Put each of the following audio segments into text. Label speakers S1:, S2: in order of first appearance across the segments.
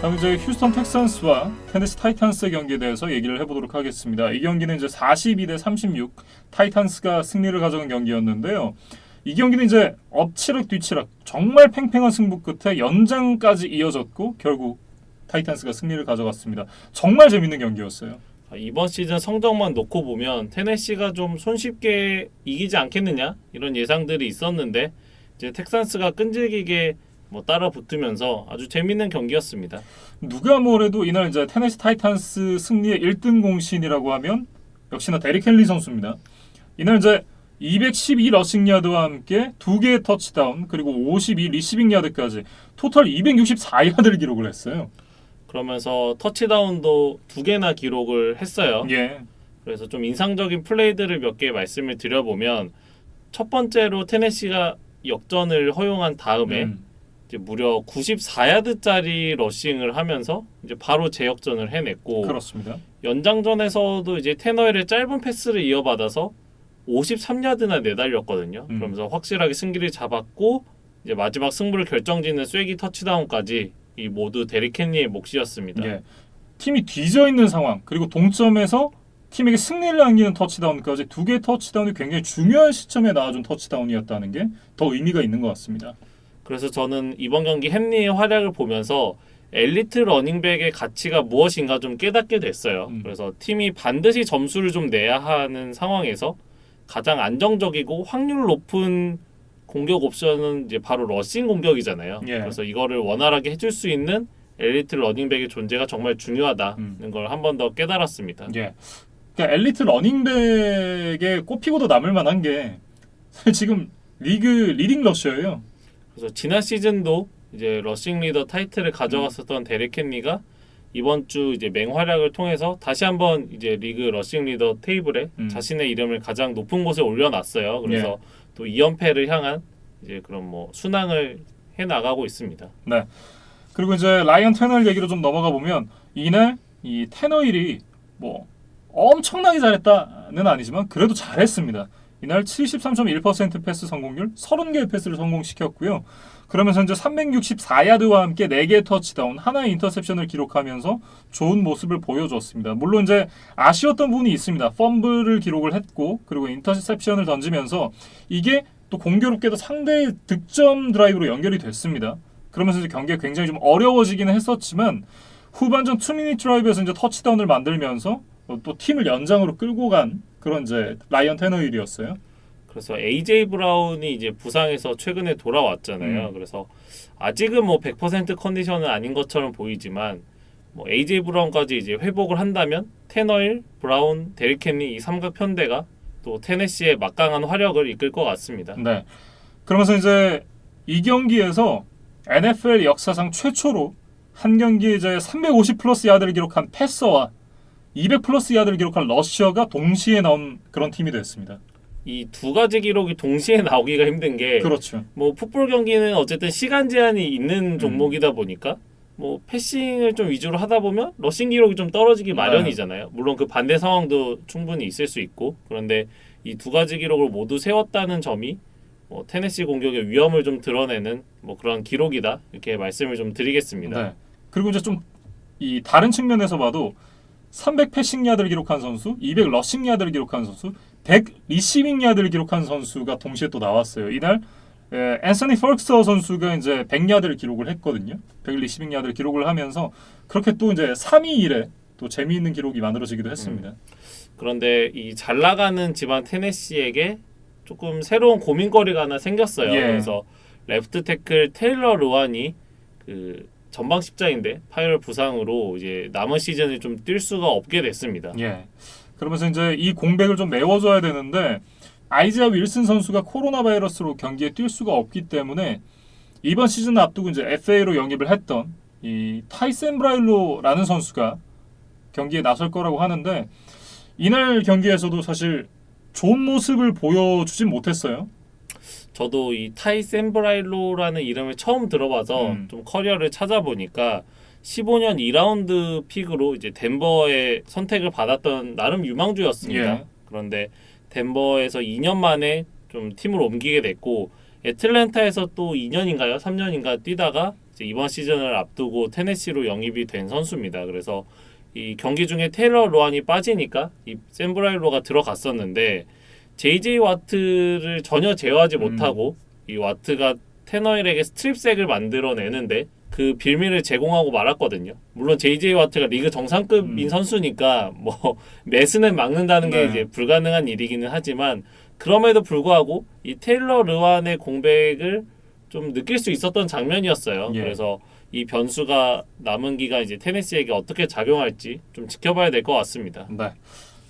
S1: 다음 이제 휴스턴 텍산스와 테네시 타이탄스의 경기에 대해서 얘기를 해보도록 하겠습니다. 이 경기는 이제 42대 36 타이탄스가 승리를 가져간 경기였는데요. 이 경기는 이제 엎치락 뒤치락 정말 팽팽한 승부 끝에 연장까지 이어졌고 결국 타이탄스가 승리를 가져갔습니다. 정말 재밌는 경기였어요.
S2: 이번 시즌 성적만 놓고 보면 테네시가 좀 손쉽게 이기지 않겠느냐 이런 예상들이 있었는데 이제 텍산스가 끈질기게 따라 붙으면서 아주 재밌는 경기였습니다.
S1: 누가 뭐래도 이날 이제 테네시 타이탄스 승리의 1등 공신이라고 하면 역시나 데릭 헨리 선수입니다. 이날 이제 212 러싱 야드와 함께 2개의 터치다운 그리고 52 리시빙 야드까지 토탈 264야드를 기록을 했어요.
S2: 그러면서 터치다운도 2개나 기록을 했어요.
S1: 예.
S2: 그래서 좀 인상적인 플레이들을 몇 개 말씀을 드려보면 첫 번째로 테네시가 역전을 허용한 다음에 이제 무려 94야드짜리 러싱을 하면서 이제 바로 재역전을 해냈고
S1: 그렇습니다.
S2: 연장전에서도 이제 테너힐의 짧은 패스를 이어받아서 53야드나 내달렸거든요. 그러면서 확실하게 승기를 잡았고 이제 마지막 승부를 결정짓는 쐐기 터치다운까지 이 모두 데릭 헨리의 몫이었습니다.
S1: 예. 팀이 뒤져 있는 상황 그리고 동점에서 팀에게 승리를 안기는 터치다운까지 2개의 터치다운이 굉장히 중요한 시점에 나와준 터치다운이었다는 게 더 의미가 있는 것 같습니다.
S2: 그래서 저는 이번 경기 헨리의 활약을 보면서 엘리트 러닝백의 가치가 무엇인가 좀 깨닫게 됐어요. 그래서 팀이 반드시 점수를 좀 내야 하는 상황에서 가장 안정적이고 확률 높은 공격 옵션은 이제 바로 러싱 공격이잖아요.
S1: 예.
S2: 그래서 이거를 원활하게 해줄 수 있는 엘리트 러닝백의 존재가 정말 중요하다는 걸 한 번 더 깨달았습니다.
S1: 예. 그러니까 엘리트 러닝백에 꼽히고도 남을 만한 게 지금 리그 리딩 러셔예요.
S2: 그래서 지난 시즌도 이제 러싱 리더 타이틀을 가져갔었던 데릭 헨리가 이번 주 이제 맹활약을 통해서 다시 한번 이제 리그 러싱 리더 테이블에 자신의 이름을 가장 높은 곳에 올려놨어요. 그래서 또 2연패를 향한 이제 그런 순항을 해 나가고 있습니다.
S1: 네. 그리고 이제 라이언 테너힐 얘기로 좀 넘어가 보면 이날 이 테너힐이 엄청나게 잘했다는 아니지만 그래도 잘했습니다. 이날 73.1% 패스 성공률, 30개의 패스를 성공시켰고요. 그러면서 이제 364야드와 함께 4개의 터치다운, 하나의 인터셉션을 기록하면서 좋은 모습을 보여줬습니다. 물론 이제 아쉬웠던 부분이 있습니다. 펌블을 기록을 했고 그리고 인터셉션을 던지면서 이게 또 공교롭게도 상대의 득점 드라이브로 연결이 됐습니다. 그러면서 이제 경기가 굉장히 좀 어려워지기는 했었지만 후반전 2미닛 드라이브에서 이제 터치다운을 만들면서 또 팀을 연장으로 끌고 간 그런 이제 라이언 테너힐이었어요.
S2: 그래서 AJ 브라운이 이제 부상에서 최근에 돌아왔잖아요. 그래서 아직은 100% 컨디션은 아닌 것처럼 보이지만 AJ 브라운까지 이제 회복을 한다면 테너힐, 브라운, 데릭 헨리 이 삼각 편대가 또 테네시의 막강한 화력을 이끌 것 같습니다.
S1: 네. 그러면서 이제 이 경기에서 NFL 역사상 최초로 한 경기에 이제 350 플러스 야드를 기록한 패서와 200 플러스 야드를 기록한 러셔가 동시에 나온 그런 팀이 됐습니다.
S2: 이 두 가지 기록이 동시에 나오기가 힘든 게
S1: 그렇죠.
S2: 풋볼 경기는 어쨌든 시간 제한이 있는 종목이다 보니까 패싱을 좀 위주로 하다 보면 러싱 기록이 좀 떨어지기 마련이잖아요. 물론 그 반대 상황도 충분히 있을 수 있고 그런데 이 두 가지 기록을 모두 세웠다는 점이 테네시 공격의 위험을 좀 드러내는 그런 기록이다 이렇게 말씀을 좀 드리겠습니다.
S1: 네. 그리고 이제 좀 이 다른 측면에서 봐도 300 패싱 야드를 기록한 선수, 200 러싱 야드를 기록한 선수, 100 리시빙 야드를 기록한 선수가 동시에 또 나왔어요. 이날 앤서니 펄크서 선수가 이제 100야드를 기록을 했거든요. 100 리시빙 야드를 기록을 하면서 그렇게 또 이제 3위 일에 또 재미있는 기록이 만들어지기도 했습니다.
S2: 그런데 이 잘 나가는 집안 테네시에게 조금 새로운 고민거리가 하나 생겼어요.
S1: 예.
S2: 그래서 레프트 태클 테일러 르완이 그 전방 십자인대 파열 부상으로 이제 남은 시즌을 좀 뛸 수가 없게 됐습니다.
S1: 예. 그러면서 이제 이 공백을 좀 메워줘야 되는데 아이지아 윌슨 선수가 코로나 바이러스로 경기에 뛸 수가 없기 때문에 이번 시즌 앞두고 이제 FA로 영입을 했던 이 타이센 브라일로라는 선수가 경기에 나설 거라고 하는데 이날 경기에서도 사실 좋은 모습을 보여주진 못했어요.
S2: 저도 이 타이 샌브라일로라는 이름을 처음 들어봐서 좀 커리어를 찾아보니까 15년 2라운드 픽으로 이제 덴버에 선택을 받았던 나름 유망주였습니다.
S1: 예.
S2: 그런데 덴버에서 2년 만에 좀 팀을 옮기게 됐고 애틀랜타에서 또 2년인가요? 3년인가 뛰다가 이제 이번 시즌을 앞두고 테네시로 영입이 된 선수입니다. 그래서 이 경기 중에 테일러 로한이 빠지니까 이 샘 브라일로가 들어갔었는데 JJ 와트를 전혀 제어하지 못하고 이 와트가 테너힐에게 스트립색을 만들어내는데 그 빌미를 제공하고 말았거든요. 물론 JJ 와트가 리그 정상급인 선수니까 뭐 매스는 막는다는 게
S1: 네.
S2: 이제 불가능한 일이기는 하지만 그럼에도 불구하고 이 테일러 르완의 공백을 좀 느낄 수 있었던 장면이었어요.
S1: 예.
S2: 그래서 이 변수가 남은 기간 이제 테네시에게 어떻게 작용할지 좀 지켜봐야 될 것 같습니다.
S1: 네.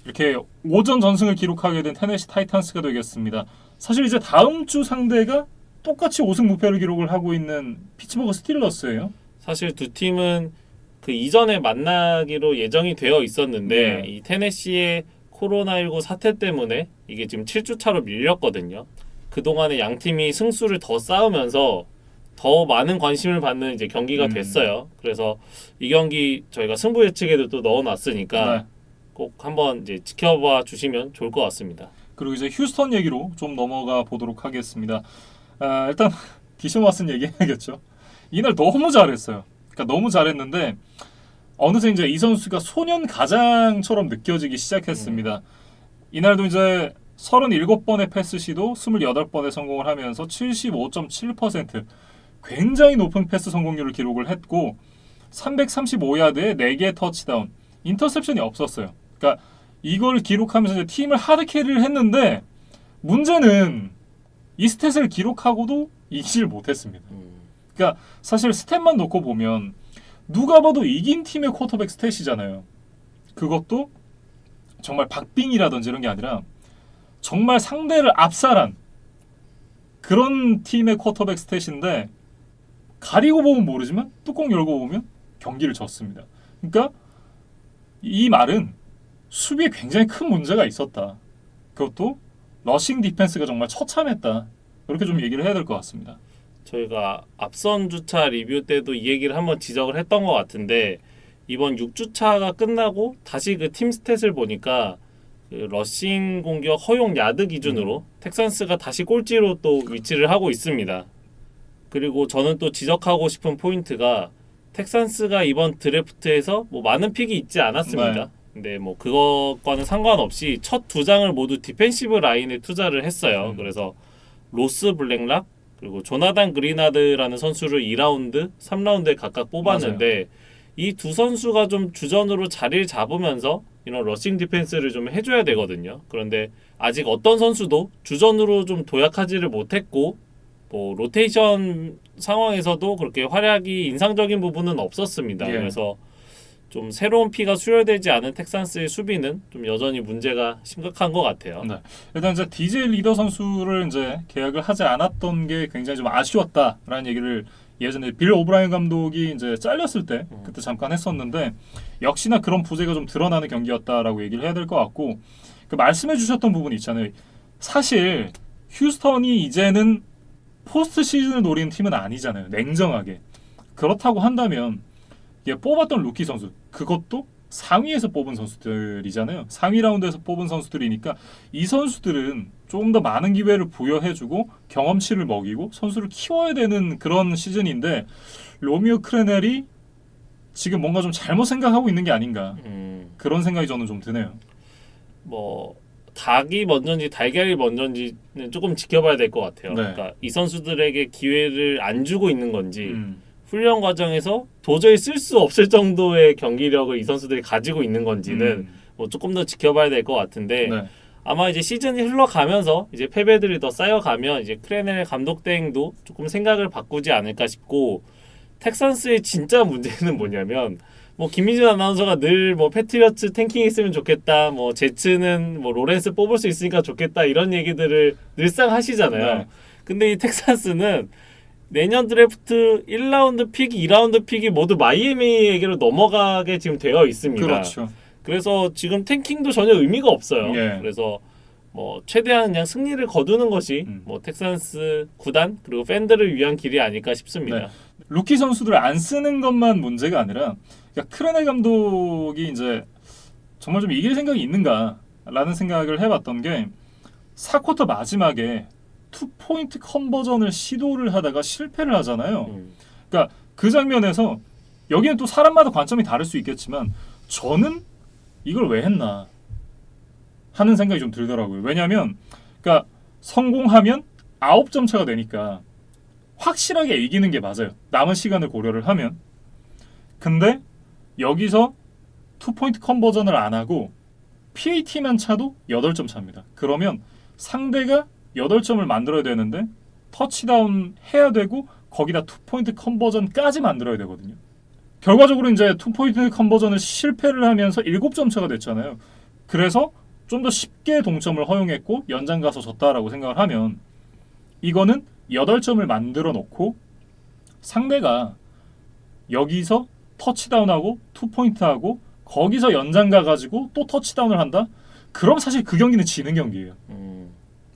S1: 이렇게 오전 전승을 기록하게 된 테네시 타이탄스가 되겠습니다. 사실 이제 다음 주 상대가 똑같이 5승 무패를 기록을 하고 있는 피츠버그 스틸러스예요.
S2: 사실 두 팀은 그 이전에 만나기로 예정이 되어 있었는데
S1: 네.
S2: 이 테네시의 코로나19 사태 때문에 이게 지금 7주 차로 밀렸거든요. 그동안에 양 팀이 승수를 더 쌓으면서 더 많은 관심을 받는 이제 경기가 됐어요. 그래서 이 경기 저희가 승부 예측에도 또 넣어놨으니까
S1: 네.
S2: 꼭 한번 이제 지켜봐 주시면 좋을 것 같습니다.
S1: 그리고 이제 휴스턴 얘기로 좀 넘어가 보도록 하겠습니다. 일단 디션 왓슨 얘기해야겠죠. 이날 너무 잘했어요. 그러니까 너무 잘했는데 어느새 이제 이 선수가 소년 가장처럼 느껴지기 시작했습니다. 이날도 이제 37번의 패스 시도 28번에 성공을 하면서 75.7% 굉장히 높은 패스 성공률을 기록을 했고 335야드에 4개의 터치다운, 인터셉션이 없었어요. 그러니까 이걸 기록하면서 이제 팀을 하드캐리를 했는데 문제는 이 스탯을 기록하고도 이기질 못했습니다. 그러니까 사실 스탯만 놓고 보면 누가 봐도 이긴 팀의 쿼터백 스탯이잖아요. 그것도 정말 박빙이라든지 이런 게 아니라 정말 상대를 압살한 그런 팀의 쿼터백 스탯인데 가리고 보면 모르지만 뚜껑 열고 보면 경기를 졌습니다. 그러니까 이 말은 수비에 굉장히 큰 문제가 있었다. 그것도 러싱 디펜스가 정말 처참했다. 이렇게 좀 얘기를 해야 될 것 같습니다.
S2: 저희가 앞선 주차 리뷰 때도 이 얘기를 한번 지적을 했던 것 같은데 이번 6주차가 끝나고 다시 그 팀 스탯을 보니까 그 러싱 공격 허용 야드 기준으로 텍산스가 다시 꼴찌로 또 위치를 하고 있습니다. 그리고 저는 또 지적하고 싶은 포인트가 텍산스가 이번 드래프트에서 뭐 많은 픽이 있지 않았습니다.
S1: 네.
S2: 근데 뭐 그것과는 상관없이 첫 두 장을 모두 디펜시브 라인에 투자를 했어요. 그래서 로스 블랙락 그리고 조나단 그리나드라는 선수를 2라운드, 3라운드에 각각 뽑았는데 이 두 선수가 좀 주전으로 자리를 잡으면서 이런 러싱 디펜스를 좀 해줘야 되거든요. 그런데 아직 어떤 선수도 주전으로 좀 도약하지를 못했고 뭐 로테이션 상황에서도 그렇게 활약이 인상적인 부분은 없었습니다.
S1: 예.
S2: 그래서 좀 새로운 피가 수혈되지 않은 텍산스의 수비는 좀 여전히 문제가 심각한 것 같아요.
S1: 네. 일단 이제 DJ 리더 선수를 이제 계약을 하지 않았던 게 굉장히 좀 아쉬웠다라는 얘기를 예전에 빌 오브라이언 감독이 이제 잘렸을 때 그때 잠깐 했었는데 역시나 그런 부재가 좀 드러나는 경기였다라고 얘기를 해야 될 것 같고 그 말씀해 주셨던 부분이 있잖아요. 사실 휴스턴이 이제는 포스트 시즌을 노리는 팀은 아니잖아요. 냉정하게. 그렇다고 한다면 이게 뽑았던 루키 선수 그것도 상위에서 뽑은 선수들이잖아요. 상위 라운드에서 뽑은 선수들이니까 이 선수들은 조금 더 많은 기회를 부여해주고 경험치를 먹이고 선수를 키워야 되는 그런 시즌인데 로미오 크레넬이 지금 뭔가 좀 잘못 생각하고 있는 게 아닌가 그런 생각이 저는 좀 드네요.
S2: 뭐 닭이 먼저인지 달걀이 먼저인지는 조금 지켜봐야 될 것 같아요.
S1: 네.
S2: 그러니까 이 선수들에게 기회를 안 주고 있는 건지 훈련 과정에서 도저히 쓸 수 없을 정도의 경기력을 이 선수들이 가지고 있는 건지는 뭐 조금 더 지켜봐야 될 것 같은데
S1: 네.
S2: 아마 이제 시즌이 흘러가면서 이제 패배들이 더 쌓여가면 이제 크레넬 감독 대행도 조금 생각을 바꾸지 않을까 싶고 텍산스의 진짜 문제는 뭐냐면 뭐 김민준 아나운서가 늘 뭐 패트리어츠 탱킹 했으면 좋겠다 뭐 제츠는 뭐 로렌스 뽑을 수 있으니까 좋겠다 이런 얘기들을 늘상 하시잖아요.
S1: 네.
S2: 근데 이 텍사스는 내년 드래프트 1라운드 픽, 2라운드 픽이 모두 마이애미에게로 넘어가게 지금 되어 있습니다.
S1: 그렇죠.
S2: 그래서 지금 탱킹도 전혀 의미가 없어요.
S1: 예.
S2: 그래서 뭐 최대한 그냥 승리를 거두는 것이 뭐 텍사스 구단 그리고 팬들을 위한 길이 아닐까 싶습니다.
S1: 네. 루키 선수들을 안 쓰는 것만 문제가 아니라 그러니까 크레넬 감독이 이제 정말 좀 이길 생각이 있는가라는 생각을 해봤던 게 4쿼터 마지막에 투포인트 컨버전을 시도를 하다가 실패를 하잖아요. 그러니까 그 장면에서 여기는 또 사람마다 관점이 다를 수 있겠지만 저는 이걸 왜 했나 하는 생각이 좀 들더라고요. 왜냐하면 그러니까 성공하면 9점 차가 되니까 확실하게 이기는 게 맞아요. 남은 시간을 고려를 하면. 근데 여기서 투포인트 컨버전을 안 하고 PAT만 차도 8점 차입니다. 그러면 상대가 8점을 만들어야 되는데 터치다운 해야 되고 거기다 투포인트 컨버전까지 만들어야 되거든요. 결과적으로 이제 투포인트 컨버전을 실패를 하면서 7점 차가 됐잖아요. 그래서 좀 더 쉽게 동점을 허용했고 연장 가서 졌다라고 생각을 하면 이거는 8점을 만들어 놓고 상대가 여기서 터치다운하고 투포인트하고 거기서 연장 가가지고 또 터치다운을 한다? 그럼 사실 그 경기는 지는 경기예요.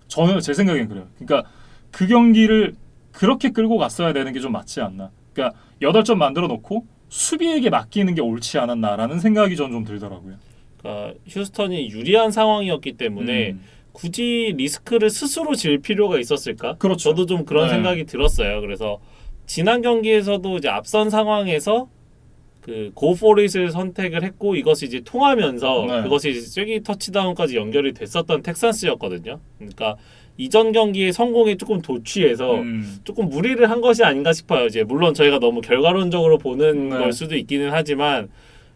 S1: 저는 제 생각엔 그래요. 그러니까 그 경기를 그렇게 끌고 갔어야 되는 게 좀 맞지 않나. 그러니까 8점 만들어 놓고 수비에게 맡기는 게 옳지 않았나라는 생각이 전 좀 들더라고요.
S2: 그러니까 휴스턴이 유리한 상황이었기 때문에 굳이 리스크를 스스로 질 필요가 있었을까?
S1: 그렇죠.
S2: 저도 좀 그런
S1: 네.
S2: 생각이 들었어요. 그래서 지난 경기에서도 이제 앞선 상황에서 그 고포릿을 선택을 했고 이것이 이제 통하면서
S1: 네.
S2: 그것이 이제 쐐기 터치다운까지 연결이 됐었던 텍사스였거든요. 그러니까 이전 경기의 성공에 조금 도취해서 조금 무리를 한 것이 아닌가 싶어요. 이제 물론 저희가 너무 결과론적으로 보는
S1: 네.
S2: 걸 수도 있기는 하지만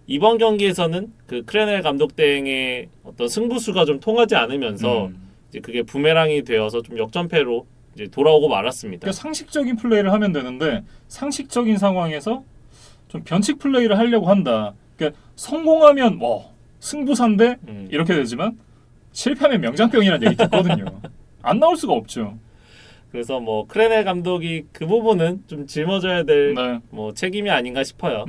S2: 이번 경기에서는 그 크레넬 감독 대행의 어떤 승부수가 좀 통하지 않으면서 이제 그게 부메랑이 되어서 좀 역전패로 이제 돌아오고 말았습니다.
S1: 그러니까 상식적인 플레이를 하면 되는데 상식적인 상황에서 좀 변칙 플레이를 하려고 한다. 그러니까 성공하면 승부사인데 이렇게 되지만 실패하면 명장병이라는 얘기 듣거든요. 안 나올 수가 없죠.
S2: 그래서 뭐 크레넬 감독이 그 부분은 좀 짊어져야 될 뭐
S1: 네.
S2: 책임이 아닌가 싶어요.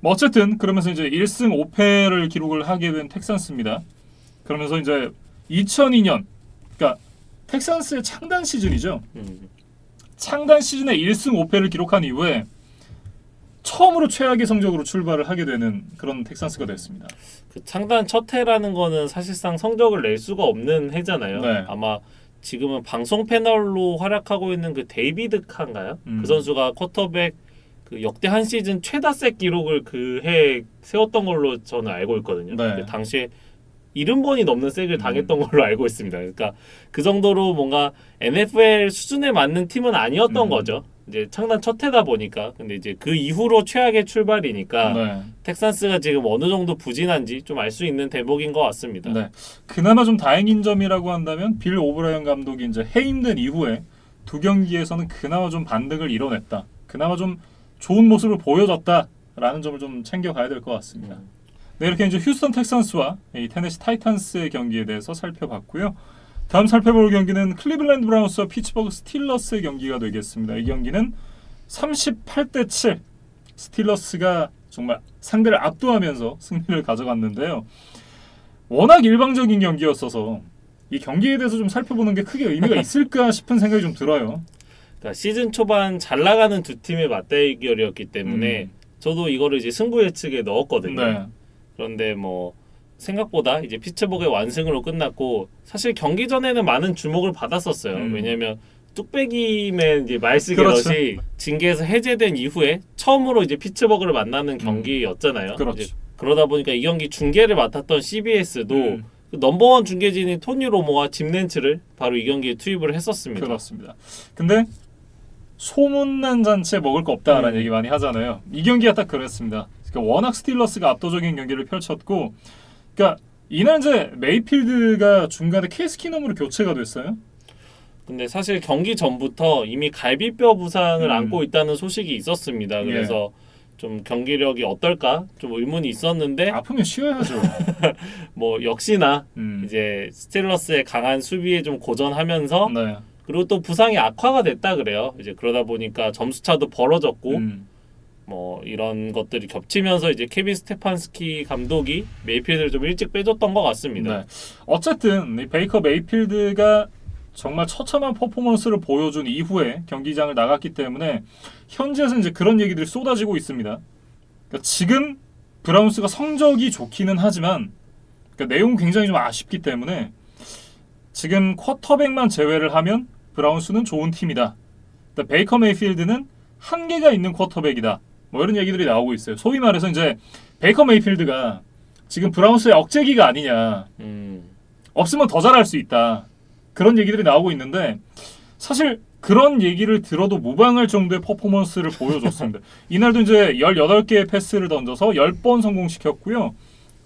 S1: 뭐 어쨌든 그러면서 이제 1승 5패를 기록을 하게 된 텍산스입니다. 그러면서 이제 2002년 그러니까 텍산스의 창단 시즌이죠. 창단 시즌에 1승 5패를 기록한 이후에 처음으로 최악의 성적으로 출발을 하게 되는 그런 텍산스가 됐습니다.
S2: 그 창단 첫 해라는 거는 사실상 성적을 낼 수가 없는 해잖아요.
S1: 네.
S2: 아마 지금은 방송 패널로 활약하고 있는 그 데이비드 칸가요? 그 선수가 쿼터백 그 역대 한 시즌 최다색 기록을 그 해에 세웠던 걸로 저는 알고 있거든요.
S1: 네.
S2: 그 당시에 70번이 넘는 색을 당했던 걸로 알고 있습니다. 그러니까 그 정도로 뭔가 NFL 수준에 맞는 팀은 아니었던 거죠. 이제 창단 첫 해다 보니까. 근데 이제 그 이후로 최악의 출발이니까
S1: 네.
S2: 텍사스가 지금 어느 정도 부진한지 좀 알 수 있는 대목인 것 같습니다.
S1: 네. 그나마 좀 다행인 점이라고 한다면 빌 오브라이언 감독이 이제 해임된 이후에 두 경기에서는 그나마 좀 반등을 이뤄냈다. 그나마 좀 좋은 모습을 보여줬다라는 점을 좀 챙겨가야 될 것 같습니다. 네, 이렇게 이제 휴스턴 텍산스와 이 테네시 타이탄스의 경기에 대해서 살펴봤고요. 다음 살펴볼 경기는 클리블랜드 브라운스와 피츠버그 스틸러스의 경기가 되겠습니다. 이 경기는 38대 7 스틸러스가 정말 상대를 압도하면서 승리를 가져갔는데요. 워낙 일방적인 경기였어서 이 경기에 대해서 좀 살펴보는 게 크게 의미가 있을까 싶은 생각이 좀 들어요.
S2: 그러니까 시즌 초반 잘 나가는 두 팀의 맞대결이었기 때문에 저도 이거를 이제 승부 예측에 넣었거든요.
S1: 네.
S2: 그런데 뭐 생각보다 이제 피츠버그의 완승으로 끝났고 사실 경기 전에는 많은 주목을 받았었어요. 왜냐하면 뚝배기맨 이제 마일스
S1: 그렇죠.
S2: 게럿이 징계에서 해제된 이후에 처음으로 이제 피츠버그를 만나는 경기였잖아요.
S1: 그렇죠.
S2: 이제 그러다 보니까 이 경기 중계를 맡았던 CBS도 그 넘버원 중계진인 토니 로모와 짐 렌츠를 바로 이 경기에 투입을 했었습니다.
S1: 그렇습니다. 근데 소문난 잔치에 먹을 거 없다라는 얘기 많이 하잖아요. 이 경기가 딱 그랬습니다. 그러니까 워낙 스틸러스가 압도적인 경기를 펼쳤고, 그러니까 이날 이제 메이필드가 중간에 케이스 키넘으로 교체가 됐어요.
S2: 근데 사실 경기 전부터 이미 갈비뼈 부상을 안고 있다는 소식이 있었습니다. 그래서 좀 경기력이 어떨까 좀 의문이 있었는데
S1: 아프면 쉬어야죠.
S2: 뭐 역시나 이제 스틸러스의 강한 수비에 좀 고전하면서
S1: 네.
S2: 그리고 또 부상이 악화가 됐다 그래요. 이제 그러다 보니까 점수차도 벌어졌고 뭐 이런 것들이 겹치면서 이제 케빈 스테판스키 감독이 메이필드를 좀 일찍 빼줬던 것 같습니다.
S1: 네. 어쨌든 이 베이커 메이필드가 정말 처참한 퍼포먼스를 보여준 이후에 경기장을 나갔기 때문에 현지에서 이제 그런 얘기들이 쏟아지고 있습니다. 그러니까 지금 브라운스가 성적이 좋기는 하지만 그러니까 내용 굉장히 좀 아쉽기 때문에 지금 쿼터백만 제외를 하면 브라운스는 좋은 팀이다. 베이커 메이필드는 한계가 있는 쿼터백이다. 뭐 이런 얘기들이 나오고 있어요. 소위 말해서 이제 베이커 메이필드가 지금 브라운스의 억제기가 아니냐. 없으면 더 잘할 수 있다. 그런 얘기들이 나오고 있는데 사실 그런 얘기를 들어도 무방할 정도의 퍼포먼스를 보여줬습니다. 이날도 이제 18개의 패스를 던져서 10번 성공시켰고요.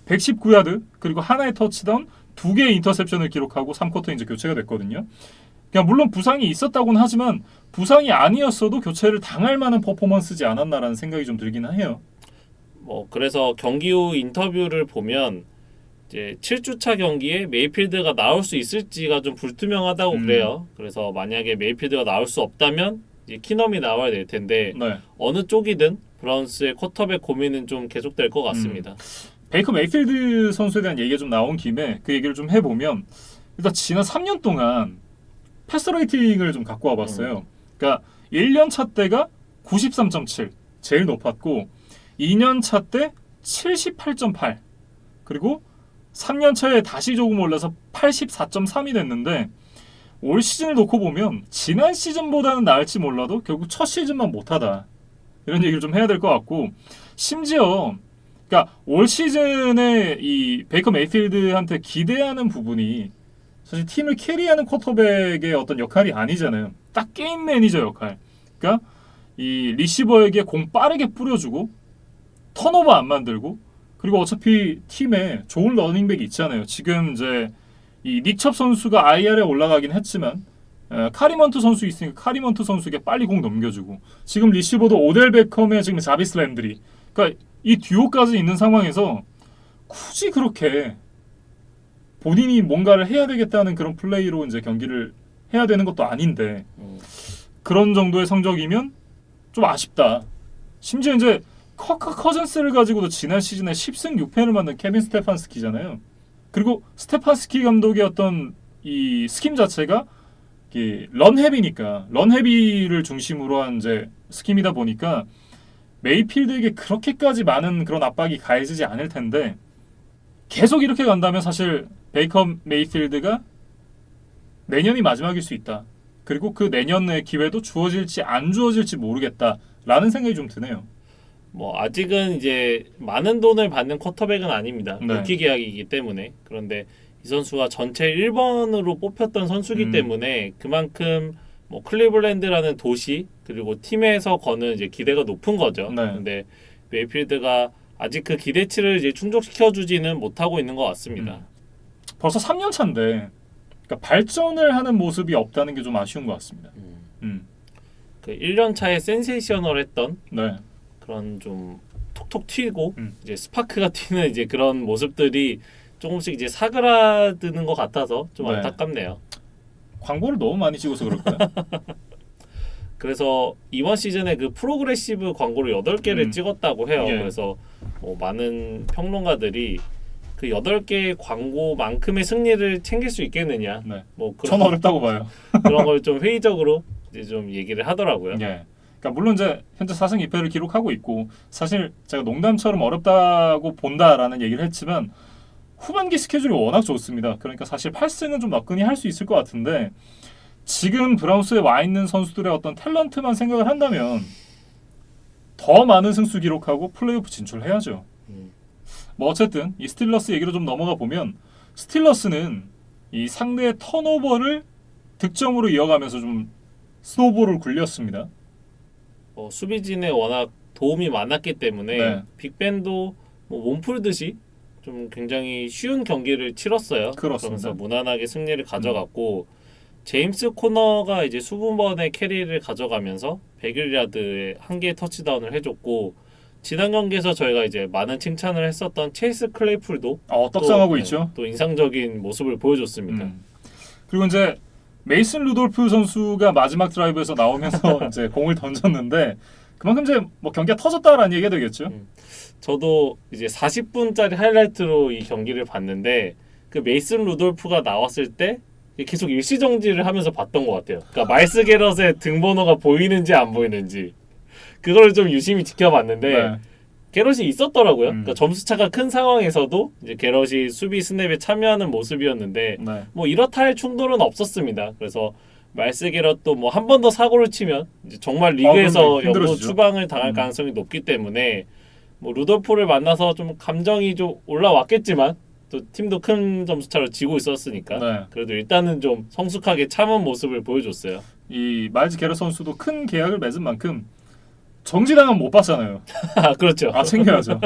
S1: 119야드 그리고 하나의 터치다운 2개의 인터셉션을 기록하고 3쿼터 이제 교체가 됐거든요. 그러니까 물론 부상이 있었다고는 하지만 부상이 아니었어도 교체를 당할 만한 퍼포먼스지 않았나라는 생각이 좀 들긴 해요.
S2: 뭐 그래서 경기 후 인터뷰를 보면 이제 7주차 경기에 메이필드가 나올 수 있을지가 좀 불투명하다고 그래요. 그래서 만약에 메이필드가 나올 수 없다면 이제 키넘이 나와야 될 텐데
S1: 네.
S2: 어느 쪽이든 브라운스의 쿼터백 고민은 좀 계속될 것 같습니다.
S1: 베이커 메이필드 선수에 대한 얘기가 좀 나온 김에 그 얘기를 좀 해보면 일단 지난 3년 동안 패스 레이팅을 좀 갖고 와봤어요. 그러니까 1년 차 때가 93.7 제일 높았고 2년 차 때 78.8 그리고 3년 차에 다시 조금 올라서 84.3이 됐는데 올 시즌을 놓고 보면 지난 시즌보다는 나을지 몰라도 결국 첫 시즌만 못하다 이런 얘기를 좀 해야 될 것 같고 심지어 그러니까 올 시즌에 이 베이커 메이필드한테 기대하는 부분이 사실 팀을 캐리하는 쿼터백의 어떤 역할이 아니잖아요. 딱 게임 매니저 역할. 그러니까 이 리시버에게 공 빠르게 뿌려주고 턴오버 안 만들고 그리고 어차피 팀에 좋은 러닝백이 있잖아요. 지금 이제 이 닉첩 선수가 IR에 올라가긴 했지만 카리먼트 선수 있으니까 카리먼트 선수에게 빨리 공 넘겨주고 지금 리시버도 오델 베컴의 지금 자비스 랜드리 그러니까 이 듀오까지 있는 상황에서 굳이 그렇게 본인이 뭔가를 해야 되겠다는 그런 플레이로 이제 경기를 해야 되는 것도 아닌데 그런 정도의 성적이면 좀 아쉽다. 심지어 이제 커크 커즌스를 가지고도 지난 시즌에 10승 6패를 만든 케빈 스테판스키잖아요. 그리고 스테판스키 감독의 어떤 이 스킴 자체가 런헤비니까 런헤비를 중심으로 한 이제 스킴이다 보니까 메이필드에게 그렇게까지 많은 그런 압박이 가해지지 않을 텐데 계속 이렇게 간다면 사실 베이커 메이필드가 내년이 마지막일 수 있다. 그리고 그 내년의 기회도 주어질지 안 주어질지 모르겠다라는 생각이 좀 드네요.
S2: 뭐 아직은 이제 많은 돈을 받는 쿼터백은 아닙니다.
S1: 네.
S2: 루키 계약이기 때문에. 그런데 이 선수가 전체 1번으로 뽑혔던 선수이기 때문에 그만큼 뭐 클리블랜드라는 도시 그리고 팀에서 거는 이제 기대가 높은 거죠.
S1: 네.
S2: 근데 메이필드가 아직 그 기대치를 이제 충족시켜주지는 못하고 있는 것 같습니다.
S1: 벌써 3년 차인데 그러니까 발전을 하는 모습이 없다는 게 좀 아쉬운 것 같습니다.
S2: 그 1년 차에 센세이셔널했던
S1: 네.
S2: 그런 좀 톡톡 튀고 이제 스파크가 튀는 이제 그런 모습들이 조금씩 이제 사그라드는 것 같아서 좀
S1: 네.
S2: 안타깝네요.
S1: 광고를 너무 많이 찍어서 그럴까요?
S2: 그래서 이번 시즌에 그 프로그레시브 광고를 8개를 찍었다고 해요.
S1: 예.
S2: 그래서 뭐 많은 평론가들이 그 8개의 광고만큼의 승리를 챙길 수 있겠느냐.
S1: 네.
S2: 뭐
S1: 전 어렵다고 봐요.
S2: 그런 걸 좀 회의적으로 이제 좀 얘기를 하더라고요.
S1: 예. 그러니까 물론 이제 현재 4승 2패를 기록하고 있고 사실 제가 농담처럼 어렵다고 본다라는 얘기를 했지만 후반기 스케줄이 워낙 좋습니다. 그러니까 사실 8승은 좀 너끈히 할 수 있을 것 같은데 지금 브라운스에 와 있는 선수들의 어떤 탤런트만 생각을 한다면 더 많은 승수 기록하고 플레이오프 진출해야죠. 뭐 어쨌든 이 스틸러스 얘기로 좀 넘어가 보면 스틸러스는 이 상대의 턴오버를 득점으로 이어가면서 좀 스노볼을 굴렸습니다.
S2: 수비진에 워낙 도움이 많았기 때문에
S1: 네.
S2: 빅벤도 뭐 몸풀듯이 좀 굉장히 쉬운 경기를 치렀어요.
S1: 그렇습니다.
S2: 그러면서 무난하게 승리를 가져갔고 제임스 코너가 이제 수분번의 캐리를 가져가면서 101야드에 한 개의 터치다운을 해줬고 지난 경기에서 저희가 이제 많은 칭찬을 했었던 체이스 클레이풀도
S1: 떡상하고 있죠.
S2: 또 인상적인 모습을 보여줬습니다.
S1: 그리고 이제 메이슨 루돌프 선수가 마지막 드라이브에서 나오면서 이제 공을 던졌는데 그만큼 이제 뭐 경기가 터졌다라는 얘기가 되겠죠.
S2: 저도 이제 40분짜리 하이라이트로 이 경기를 봤는데 그 메이슨 루돌프가 나왔을 때 계속 일시정지를 하면서 봤던 것 같아요. 그러니까 마일스 게럿의 등번호가 보이는지 안 보이는지 그걸 좀 유심히 지켜봤는데
S1: 네.
S2: 게럿이 있었더라고요. 그러니까 점수차가 큰 상황에서도 이제 게럿이 수비 스냅에 참여하는 모습이었는데
S1: 네.
S2: 뭐 이렇다 할 충돌은 없었습니다. 그래서 말스게럿도 뭐 한 번 더 사고를 치면 이제 정말 리그에서
S1: 그럼요.
S2: 영구
S1: 힘들어지죠.
S2: 추방을 당할 가능성이 높기 때문에 뭐 루돌프를 만나서 좀 감정이 좀 올라왔겠지만 또 팀도 큰 점수차로 지고 있었으니까
S1: 네.
S2: 그래도 일단은 좀 성숙하게 참은 모습을 보여줬어요.
S1: 이 마일즈 게럿 선수도 큰 계약을 맺은 만큼 정지당하면 못 받잖아요.
S2: 아 그렇죠.
S1: 아 챙겨야죠.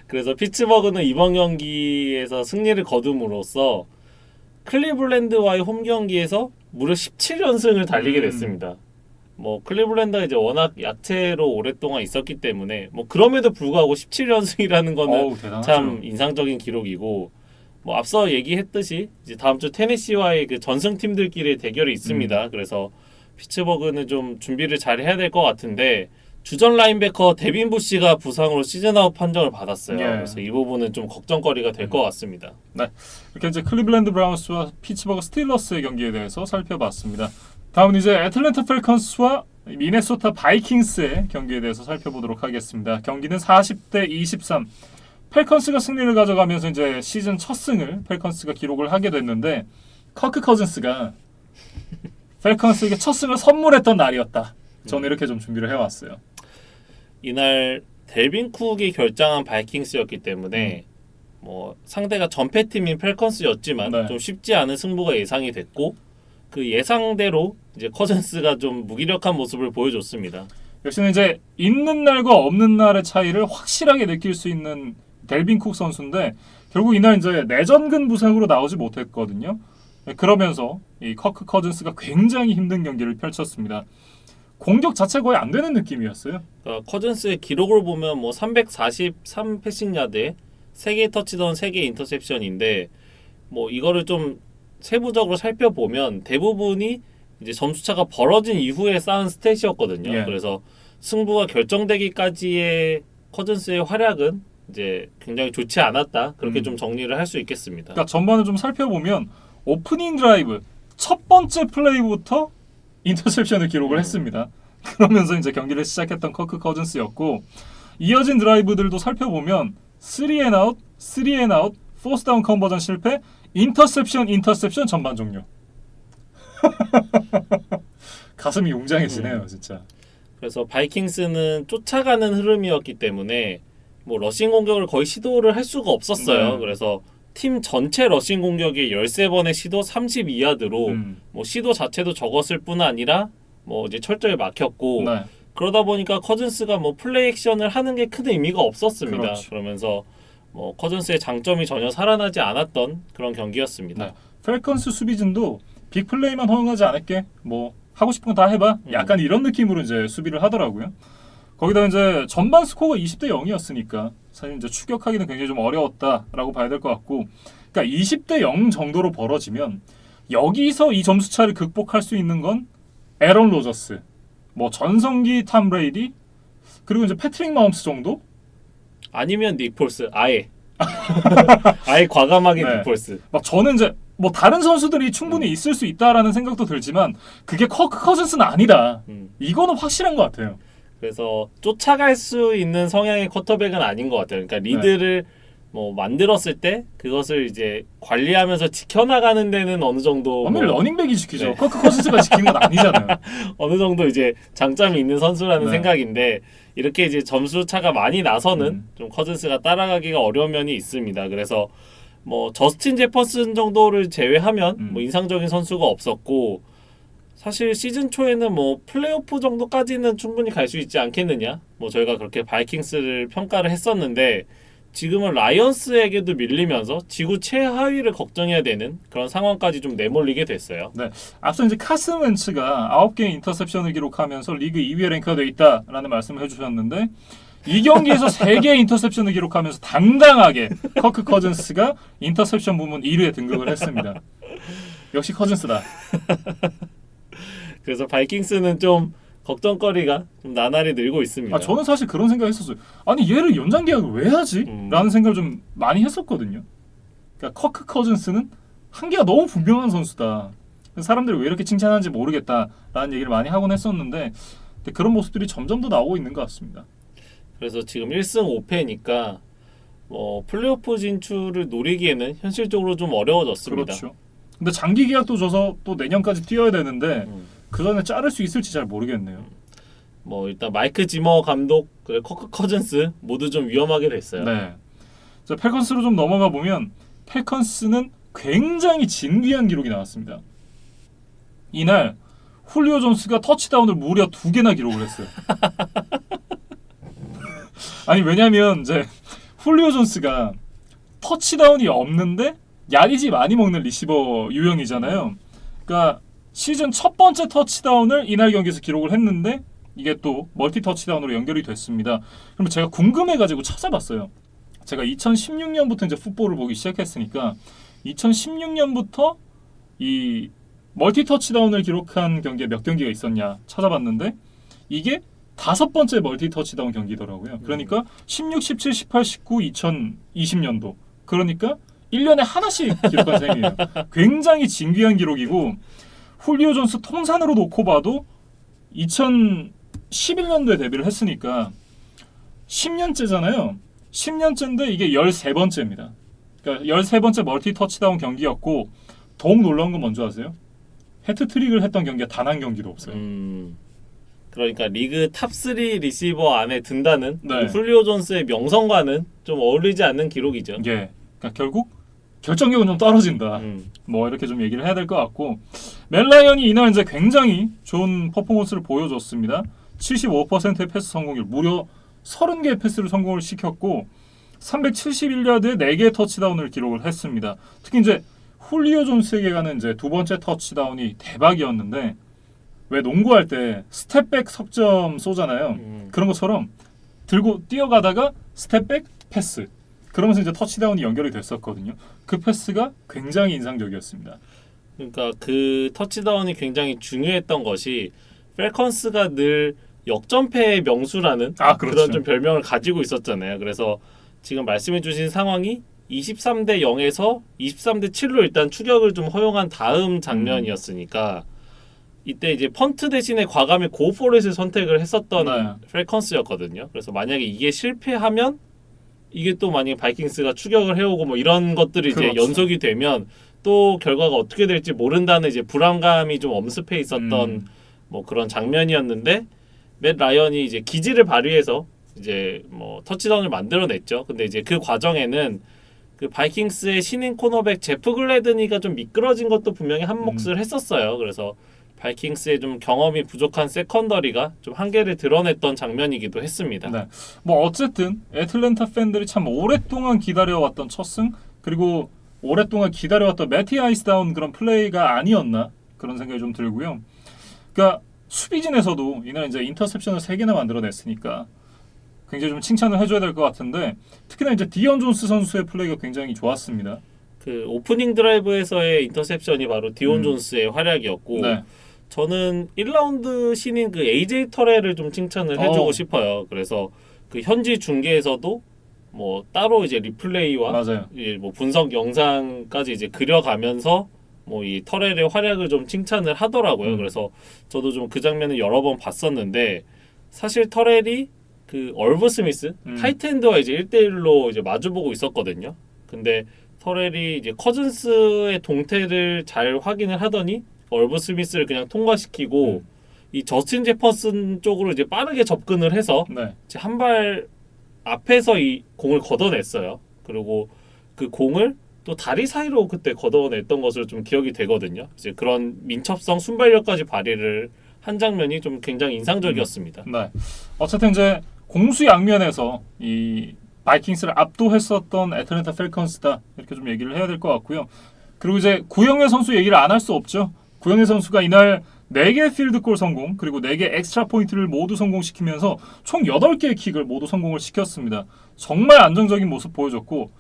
S2: 그래서 피츠버그는 이번 경기에서 승리를 거둠으로써 클리블랜드와의 홈 경기에서 무려 17연승을 달리게 됐습니다. 뭐 클리블랜드가 이제 워낙 약체로 오랫동안 있었기 때문에 뭐 그럼에도 불구하고 17연승이라는 거는
S1: 어우 대단하죠.
S2: 참 인상적인 기록이고 뭐 앞서 얘기했듯이 이제 다음 주 테네시와의 그 전승 팀들끼리의 대결이 있습니다. 그래서 피츠버그는 좀 준비를 잘 해야 될 것 같은데 주전 라인베커 데빈 부시가 부상으로 시즌아웃 판정을 받았어요.
S1: 예.
S2: 그래서 이 부분은 좀 걱정거리가 될 것 같습니다.
S1: 이렇게 이제 클리블랜드 브라운스와 피츠버그 스틸러스의 경기에 대해서 살펴봤습니다. 다음은 이제 애틀랜타 펠컨스와 미네소타 바이킹스의 경기에 대해서 살펴보도록 하겠습니다. 경기는 40대 23. 펠컨스가 승리를 가져가면서 이제 시즌 첫 승을 펠컨스가 기록을 하게 됐는데 커크 커즌스가 펠컨스에게 첫 승을 선물했던 날이었다. 저는 이렇게 좀 준비를 해왔어요.
S2: 이날 델빈 쿡이 결장한 바이킹스였기 때문에 뭐 상대가 전패팀인 펠컨스였지만
S1: 네.
S2: 좀 쉽지 않은 승부가 예상이 됐고 그 예상대로 이제 커즌스가 좀 무기력한 모습을 보여줬습니다.
S1: 역시는 이제 있는 날과 없는 날의 차이를 확실하게 느낄 수 있는 델빈 쿡 선수인데 결국 이날 이제 내전근 부상으로 나오지 못했거든요. 그러면서 이 커크 커즌스가 굉장히 힘든 경기를 펼쳤습니다. 공격 자체 거의 안 되는 느낌이었어요.
S2: 그러니까 커즌스의 기록을 보면 뭐 343 패싱 야드에 3개 터치다운 3개 인터셉션인데 뭐 이거를 좀 세부적으로 살펴보면 대부분이 이제 점수차가 벌어진 이후에 쌓은 스탯이었거든요.
S1: 예.
S2: 그래서 승부가 결정되기까지의 커즌스의 활약은 이제 굉장히 좋지 않았다. 그렇게 좀 정리를 할 수 있겠습니다.
S1: 그러니까 전반을 좀 살펴보면 오프닝 드라이브 첫 번째 플레이부터 인터셉션을 기록을 했습니다. 그러면서 이제 경기를 시작했던 커크 커즌스였고 이어진 드라이브들도 살펴보면 3&아웃, 3&아웃, 포스다운 컨버전 실패, 인터셉션 전반 종료. 가슴이 웅장해지네요, 진짜.
S2: 그래서 바이킹스는 쫓아가는 흐름이었기 때문에 뭐 러싱 공격을 거의 시도를 할 수가 없었어요.
S1: 네.
S2: 그래서 팀 전체 러싱 공격이 13번의 시도 32야드로 뭐 시도 자체도 적었을 뿐 아니라 뭐 이제 철저히 막혔고
S1: 네.
S2: 그러다 보니까 커즌스가 뭐 플레이 액션을 하는 게 큰 의미가 없었습니다.
S1: 그렇죠.
S2: 그러면서 뭐 커즌스의 장점이 전혀 살아나지 않았던 그런 경기였습니다.
S1: 네. 펠컨스 수비진도 빅플레이만 허용하지 않을게. 뭐 하고 싶은 거 다 해봐. 약간 이런 느낌으로 이제 수비를 하더라고요. 거기다 이제 전반 스코어가 20대 0이었으니까 사실 이제 추격하기는 굉장히 좀 어려웠다라고 봐야 될 것 같고, 그러니까 20대 0 정도로 벌어지면 여기서 이 점수 차를 극복할 수 있는 건 에런 로저스, 뭐 전성기 탐 브레이디, 그리고 이제 패트릭 마홈스 정도.
S2: 아니면 닉 폴스 아예 아예 과감하게
S1: 네.
S2: 닉 폴스.
S1: 막 저는 이제 뭐 다른 선수들이 충분히 있을 수 있다라는 생각도 들지만 그게 커크 커즌스는 아니다. 이거는 확실한 것 같아요.
S2: 그래서 쫓아갈 수 있는 성향의 쿼터백은 아닌 것 같아요. 그러니까 리드를 뭐 만들었을 때 그것을 이제 관리하면서 지켜나가는 데는 어느 정도
S1: 엄밀히
S2: 뭐
S1: 러닝백이 지키죠.
S2: 네.
S1: 커크 커즌스가 지키는 건 아니잖아요.
S2: 어느 정도 이제 장점이 있는 선수라는
S1: 네.
S2: 생각인데 이렇게 이제 점수 차가 많이 나서는 좀 커즌스가 따라가기가 어려운 면이 있습니다. 그래서 뭐 저스틴 제퍼슨 정도를 제외하면 뭐 인상적인 선수가 없었고 사실 시즌 초에는 뭐 플레이오프 정도까지는 충분히 갈 수 있지 않겠느냐. 뭐 저희가 그렇게 바이킹스를 평가를 했었는데 지금은 라이언스에게도 밀리면서 지구 최하위를 걱정해야 되는 그런 상황까지 좀 내몰리게 됐어요.
S1: 네, 앞서 이제 카슨 웬츠가 9개의 인터셉션을 기록하면서 리그 2위에 랭크가 되어 있다라는 말씀을 해주셨는데 이 경기에서 3개의 인터셉션을 기록하면서 당당하게 커크 커즌스가 인터셉션 부문 1위에 등극을 했습니다. 역시 커즌스다.
S2: 그래서 바이킹스는 좀 걱정거리가 좀 나날이 늘고 있습니다.
S1: 저는 사실 그런 생각했었어요. 아니 얘를 연장 계약을 왜 하지? 라는 생각을 좀 많이 했었거든요. 그러니까 커크 커즌스는 한계가 너무 분명한 선수다. 사람들이 왜 이렇게 칭찬하는지 모르겠다라는 얘기를 많이 하곤 했었는데 근데 그런 모습들이 점점 더 나오고 있는 것 같습니다.
S2: 그래서 지금 1승 5패니까 뭐 플레이오프 진출을 노리기에는 현실적으로 좀 어려워졌습니다.
S1: 그렇죠. 근데 장기 계약도 줘서 또 내년까지 뛰어야 되는데
S2: 음.
S1: 그 전에 자를 수 있을지 잘 모르겠네요.
S2: 뭐 일단 마이크 지머 감독, 그리고 커크 커즌스 모두 좀 위험하게 됐어요.
S1: 네. 자, 펠컨스로 좀 넘어가 보면 펠컨스는 굉장히 진귀한 기록이 나왔습니다. 이날 훌리오 존스가 터치다운을 무려 2개나 기록을 했어요. 아니 왜냐면 이제 훌리오 존스가 터치다운이 없는데 야리지 많이 먹는 리시버 유형이잖아요. 그러니까 시즌 첫 번째 터치다운을 이날 경기에서 기록을 했는데 이게 또 멀티 터치다운으로 연결이 됐습니다. 그럼 제가 궁금해가지고 찾아봤어요. 제가 2016년부터 이제 풋볼을 보기 시작했으니까 2016년부터 이 멀티 터치다운을 기록한 경기에 몇 경기가 있었냐 찾아봤는데 이게 5번째 멀티 터치다운 경기더라고요. 그러니까 16, 17, 18, 19, 2020년도 그러니까 1년에 하나씩 기록한 셈이에요. 굉장히 진귀한 기록이고 훌리오 존스 통산으로 놓고 봐도 2011년도에 데뷔를 했으니까 10년째잖아요. 10년째인데 이게 13번째입니다. 그러니까 13번째 멀티 터치다운 경기였고 더욱 놀라운 건 뭔지 아세요? 해트트릭을 했던 경기가 단 한 경기도 없어요.
S2: 그러니까 리그 탑3 리시버 안에 든다는
S1: 네.
S2: 훌리오 존스의 명성과는 좀 어울리지 않는 기록이죠.
S1: 예. 그러니까 결국 결정력은 좀 떨어진다.
S2: 음.
S1: 뭐 이렇게 좀 얘기를 해야 될 것 같고 맷 라이언이 이날 이제 굉장히 좋은 퍼포먼스를 보여줬습니다. 75%의 패스 성공률, 무려 30개의 패스를 성공을 시켰고 371야드에 4개의 터치다운을 기록을 했습니다. 특히 이제 훌리오 존스에게 가는 이제 2번째 터치다운이 대박이었는데 왜 농구할 때 스텝백 석점 쏘잖아요. 그런 것처럼 들고 뛰어가다가 스텝백 패스. 그러면서 이제 터치다운이 연결이 됐었거든요. 그 패스가 굉장히 인상적이었습니다.
S2: 그러니까 그 터치다운이 굉장히 중요했던 것이 펠컨스가 늘 역전패의 명수라는
S1: 그렇죠.
S2: 그런 좀 별명을 가지고 있었잖아요. 그래서 지금 말씀해주신 상황이 23대 0에서 23대 7로 일단 추격을 좀 허용한 다음 장면이었으니까 이때 이제 펀트 대신에 과감히 고포렛을 선택을 했었던
S1: 네.
S2: 펠컨스였거든요. 그래서 만약에 이게 실패하면 이게 또 만약에 바이킹스가 추격을 해오고 뭐 이런 것들이 이제
S1: 그렇죠.
S2: 연속이 되면 또 결과가 어떻게 될지 모른다는 이제 불안감이 좀 엄습해 있었던 뭐 그런 장면이었는데 맷 라이언이 이제 기지를 발휘해서 이제 뭐 터치다운을 만들어냈죠. 근데 이제 그 과정에는 그 바이킹스의 신인 코너백 제프 글래드니가 좀 미끄러진 것도 분명히 한 몫을 했었어요. 그래서 바이킹스의 좀 경험이 부족한 세컨더리가 좀 한계를 드러냈던 장면이기도 했습니다.
S1: 네. 뭐 어쨌든 애틀랜타 팬들이 참 오랫동안 기다려왔던 첫 승 그리고 오랫동안 기다려왔던 매티 아이스다운 그런 플레이가 아니었나 그런 생각이 좀 들고요. 그러니까 수비진에서도 이날 이제 인터셉션을 3개나 만들어냈으니까 굉장히 좀 칭찬을 해줘야 될 것 같은데 특히나 이제 디온 존스 선수의 플레이가 굉장히 좋았습니다.
S2: 그 오프닝 드라이브에서의 인터셉션이 바로 디온 존스의 활약이었고
S1: 네.
S2: 저는 1라운드 신인 그 AJ 터렐을 좀 칭찬을 해주고 싶어요. 그래서 그 현지 중계에서도 뭐 따로 이제 리플레이와
S1: 맞아요.
S2: 이제 뭐 분석 영상까지 이제 그려가면서 뭐 이 터렐의 활약을 좀 칭찬을 하더라고요. 그래서 저도 좀 그 장면을 여러 번 봤었는데 사실 터렐이 그 얼브 스미스 타이트엔드와 이제 1대1로 이제 마주보고 있었거든요. 근데 터렐이 이제 커즌스의 동태를 잘 확인을 하더니 얼브 스미스를 그냥 통과시키고 이 저스틴 제퍼슨 쪽으로 이제 빠르게 접근을 해서
S1: 네.
S2: 한 발 앞에서 이 공을 걷어냈어요. 그리고 그 공을 또 다리 사이로 그때 걷어냈던 것으로 좀 기억이 되거든요. 이제 그런 민첩성, 순발력까지 발휘를 한 장면이 좀 굉장히 인상적이었습니다.
S1: 네. 어쨌든 이제 공수 양면에서 이 바이킹스를 압도했었던 애틀랜타 펠컨스다 이렇게 좀 얘기를 해야 될 것 같고요. 그리고 이제 구영애 선수 얘기를 안 할 수 없죠. 구영애 선수가 이날 4개 필드골 성공 그리고 4개 엑스트라 포인트를 모두 성공시키면서 총 8개의 킥을 모두 성공을 시켰습니다. 정말 안정적인 모습 보여줬고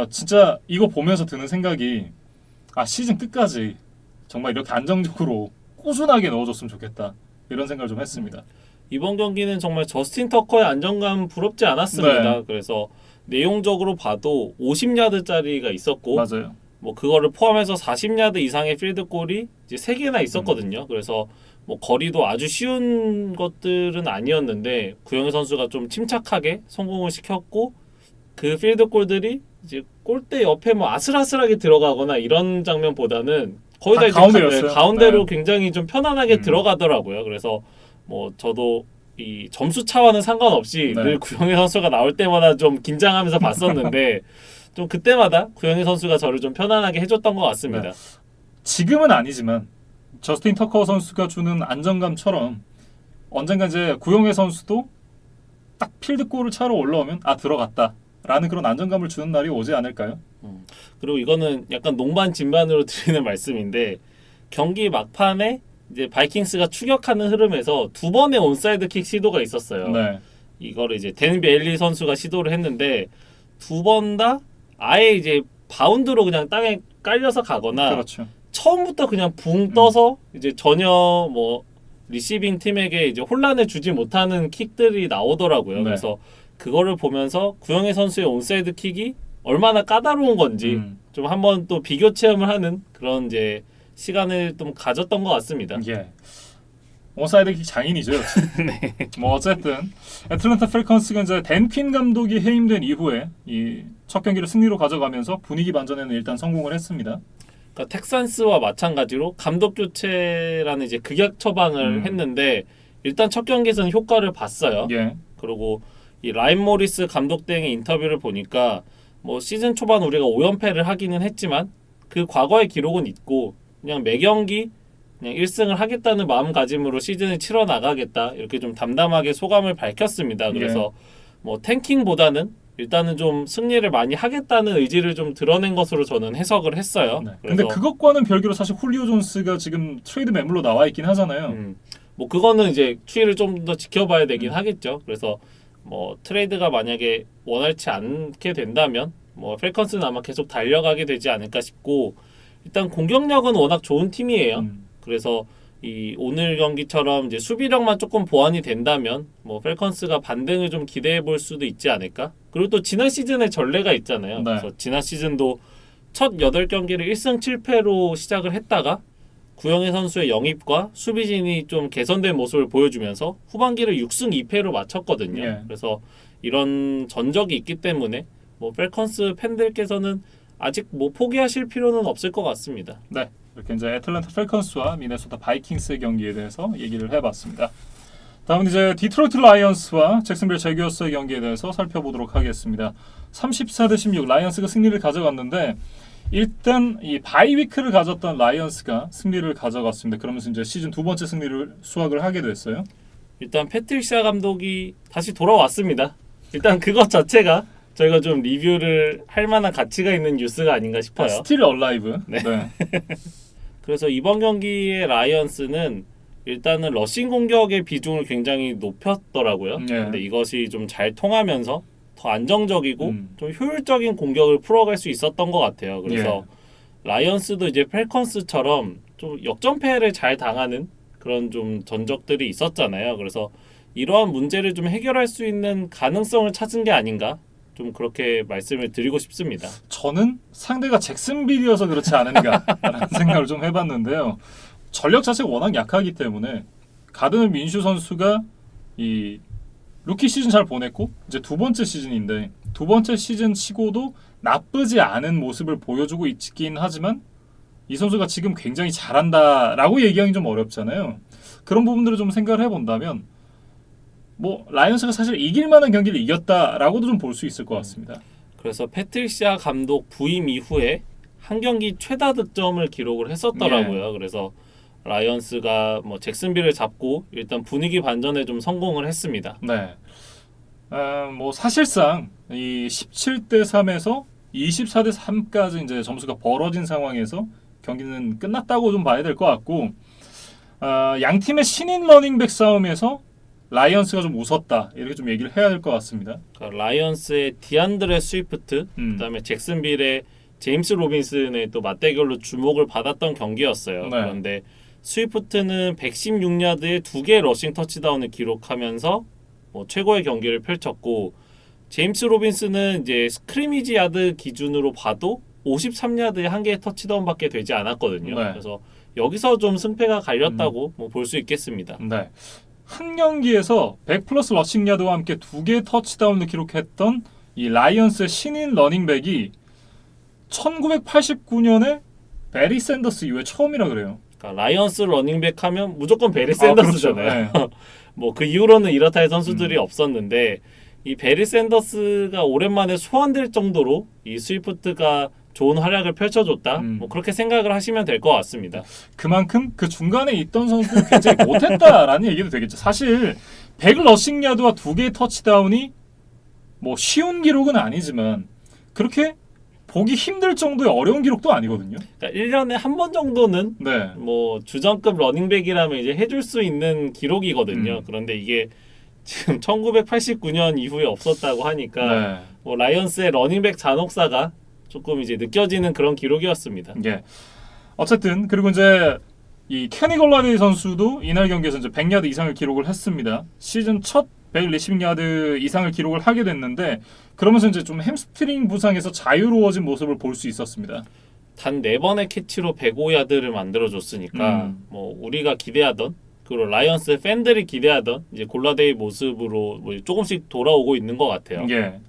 S1: 진짜 이거 보면서 드는 생각이 시즌 끝까지 정말 이렇게 안정적으로 꾸준하게 넣어줬으면 좋겠다 이런 생각을 좀 했습니다.
S2: 이번 경기는 정말 저스틴 터커의 안정감 부럽지 않았습니다.
S1: 네.
S2: 그래서 내용적으로 봐도 50야드짜리가 있었고
S1: 맞아요.
S2: 뭐 그거를 포함해서 40야드 이상의 필드골이 이제 3개나 있었거든요. 그래서 뭐 거리도 아주 쉬운 것들은 아니었는데 구영애 선수가 좀 침착하게 성공을 시켰고 그 필드골들이 이제 골대 옆에 뭐 아슬아슬하게 들어가거나 이런 장면보다는 거의
S1: 다
S2: 다 이제
S1: 가운데였어요.
S2: 가운데로
S1: 네.
S2: 굉장히 좀 편안하게 들어가더라고요. 그래서 뭐 저도 이 점수 차와는 상관없이
S1: 네.
S2: 늘 구영애 선수가 나올 때마다 좀 긴장하면서 봤었는데 좀 그때마다 구영애 선수가 저를 좀 편안하게 해줬던 것 같습니다.
S1: 지금은 아니지만 저스틴 터커 선수가 주는 안정감처럼 언젠가 이제 구용혜 선수도 딱 필드골을 차로 올라오면 아 들어갔다라는 그런 안정감을 주는 날이 오지 않을까요?
S2: 그리고 이거는 약간 농반 진반으로 드리는 말씀인데 경기 막판에 이제 바이킹스가 추격하는 흐름에서 두 번의 온사이드 킥 시도가 있었어요.
S1: 네.
S2: 이거를 이제 댄 베일리 선수가 시도를 했는데 두 번 다 아예 이제 바운드로 그냥 땅에 깔려서 가거나
S1: 그렇죠.
S2: 처음부터 그냥 붕 떠서 이제 전혀 뭐 리시빙 팀에게 이제 혼란을 주지 못하는 킥들이 나오더라고요.
S1: 네.
S2: 그래서 그거를 보면서 구영애 선수의 온사이드 킥이 얼마나 까다로운 건지 좀 한번 또 비교 체험을 하는 그런 이제 시간을 좀 가졌던 것 같습니다.
S1: 예. 온사이드 킥 장인이죠.
S2: 네.
S1: 뭐 어쨌든 애틀랜타 펠컨스가 이제 댄 퀸 감독이 해임된 이후에 이 첫 경기를 승리로 가져가면서 분위기 반전에는 일단 성공을 했습니다.
S2: 그러니까 텍산스와 마찬가지로 감독 교체라는 이제 극약 처방을 했는데 일단 첫 경기에서는 효과를 봤어요.
S1: 예.
S2: 그리고 이 라인 모리스 감독 등의 인터뷰를 보니까 뭐 시즌 초반 우리가 5연패를 하기는 했지만 그 과거의 기록은 있고 그냥 매 경기 그냥 1승을 하겠다는 마음가짐으로 시즌을 치러 나가겠다 이렇게 좀 담담하게 소감을 밝혔습니다. 그래서 뭐 탱킹보다는 일단은 좀 승리를 많이 하겠다는 의지를 좀 드러낸 것으로 저는 해석을 했어요.
S1: 네. 근데 그것과는 별개로 사실 훌리오 존스가 지금 트레이드 매물로 나와 있긴 하잖아요.
S2: 뭐 그거는 이제 추이를 좀 더 지켜봐야 되긴 하겠죠. 그래서 뭐 트레이드가 만약에 원활치 않게 된다면 뭐 펠컨스는 아마 계속 달려가게 되지 않을까 싶고 일단 공격력은 워낙 좋은 팀이에요. 그래서 이 오늘 경기처럼 이제 수비력만 조금 보완이 된다면 뭐 펠컨스가 반등을 좀 기대해 볼 수도 있지 않을까? 그리고 또 지난 시즌에 전례가 있잖아요.
S1: 네.
S2: 그래서 지난 시즌도 첫 8경기를 1승 7패로 시작을 했다가 구영애 선수의 영입과 수비진이 좀 개선된 모습을 보여주면서 후반기를 6승 2패로 마쳤거든요.
S1: 예.
S2: 그래서 이런 전적이 있기 때문에 뭐 펠컨스 팬들께서는 아직 뭐 포기하실 필요는 없을 것 같습니다.
S1: 네. 이렇게 이제 애틀랜타 펠컨스와 미네소타 바이킹스의 경기에 대해서 얘기를 해봤습니다. 다음은 이제 디트로이트 라이언스와 잭슨빌 제규어스의 경기에 대해서 살펴보도록 하겠습니다. 34대 16 라이언스가 승리를 가져갔는데 일단 이 바이위크를 가졌던 라이언스가 승리를 가져갔습니다. 그러면서 이제 시즌 두 번째 승리를 수확을 하게 됐어요.
S2: 일단 패트릭시아 감독이 다시 돌아왔습니다. 일단 그것 자체가 저희가 좀 리뷰를 할 만한 가치가 있는 뉴스가 아닌가 싶어요.
S1: 스틸 얼라이브.
S2: 네.
S1: 네.
S2: 그래서 이번 경기의 라이언스는 일단은 러싱 공격의 비중을 굉장히 높였더라고요. 근데 이것이 좀 잘 통하면서 더 안정적이고 좀 효율적인 공격을 풀어갈 수 있었던 것 같아요. 그래서 라이언스도 이제 펠컨스처럼 좀 역전패를 잘 당하는 그런 좀 전적들이 있었잖아요. 그래서 이러한 문제를 좀 해결할 수 있는 가능성을 찾은 게 아닌가 좀 그렇게 말씀을 드리고 싶습니다.
S1: 저는 상대가 잭슨빌이어서 그렇지 않은가라는 생각을 좀 해봤는데요. 전력 자체가 워낙 약하기 때문에 가드너 민슈 선수가 이 루키 시즌 잘 보냈고 이제 두 번째 시즌인데 두 번째 시즌 치고도 나쁘지 않은 모습을 보여주고 있긴 하지만 이 선수가 지금 굉장히 잘한다라고 얘기하기 좀 어렵잖아요. 그런 부분들을 좀 생각을 해본다면 뭐 라이언스가 사실 이길 만한 경기를 이겼다라고도 좀 볼 수 있을 것 같습니다.
S2: 그래서 패트릭시아 감독 부임 이후에 한 경기 최다 득점을 기록을 했었더라고요. 그래서 라이언스가 뭐 잭슨빌을 잡고 일단 분위기 반전에 좀 성공을 했습니다.
S1: 네. 뭐 사실상 이 17대 3에서 24대 3까지 이제 점수가 벌어진 상황에서 경기는 끝났다고 좀 봐야 될 것 같고 양 팀의 신인 러닝백 싸움에서 라이언스가 좀 웃었다 이렇게 좀 얘기를 해야 될 것 같습니다.
S2: 그러니까 라이언스의 디안드레 스위프트, 그다음에 잭슨빌의 제임스 로빈슨의 또 맞대결로 주목을 받았던 경기였어요.
S1: 네.
S2: 그런데 스위프트는 116야드의 2개의 러싱 터치다운을 기록하면서 뭐 최고의 경기를 펼쳤고 제임스 로빈슨은 이제 스크리미지 야드 기준으로 봐도 53야드의 1개의 터치다운밖에 되지 않았거든요.
S1: 네.
S2: 그래서 여기서 좀 승패가 갈렸다고 뭐 볼 수 있겠습니다.
S1: 네. 한 경기에서 100 플러스 러싱 야드와 함께 2개의 터치다운을 기록했던 이 라이언스의 신인 러닝백이 1989년에 베리 샌더스 이후에 처음이라 그래요.
S2: 그러니까 라이언스 러닝백 하면 무조건 베리 샌더스잖아요.
S1: 그렇죠. 네.
S2: 뭐 그 이후로는 이렇다 할 선수들이 없었는데 이 베리 샌더스가 오랜만에 소환될 정도로 이 스위프트가 좋은 활약을 펼쳐줬다. 뭐 그렇게 생각을 하시면 될 것 같습니다.
S1: 그만큼 그 중간에 있던 선수들이 굉장히 못했다라는 얘기도 되겠죠. 사실 100 러싱 야드와 2개의 터치다운이 뭐 쉬운 기록은 아니지만 그렇게 보기 힘들 정도의 어려운 기록도 아니거든요.
S2: 그러니까 1년에 한 번 정도는
S1: 네.
S2: 뭐 주전급 러닝백이라면 이제 해줄 수 있는 기록이거든요. 그런데 이게 지금 1989년 이후에 없었다고 하니까
S1: 네.
S2: 뭐 라이언스의 러닝백 잔혹사가 조금 이제 느껴지는 그런 기록이었습니다.
S1: 예. 어쨌든 그리고 이제 이 케니 골라데이 선수도 이날 경기에서 이제 100야드 이상을 기록을 했습니다. 시즌 첫 100 리시빙 야드 이상을 기록을 하게 됐는데 그러면서 이제 좀 햄스트링 부상에서 자유로워진 모습을 볼 수 있었습니다.
S2: 단 4번의 캐치로 105야드를 만들어줬으니까 뭐 우리가 기대하던 그리고 라이언스 팬들이 기대하던 이제 골라데이 모습으로 뭐 조금씩 돌아오고 있는 것 같아요.
S1: 예.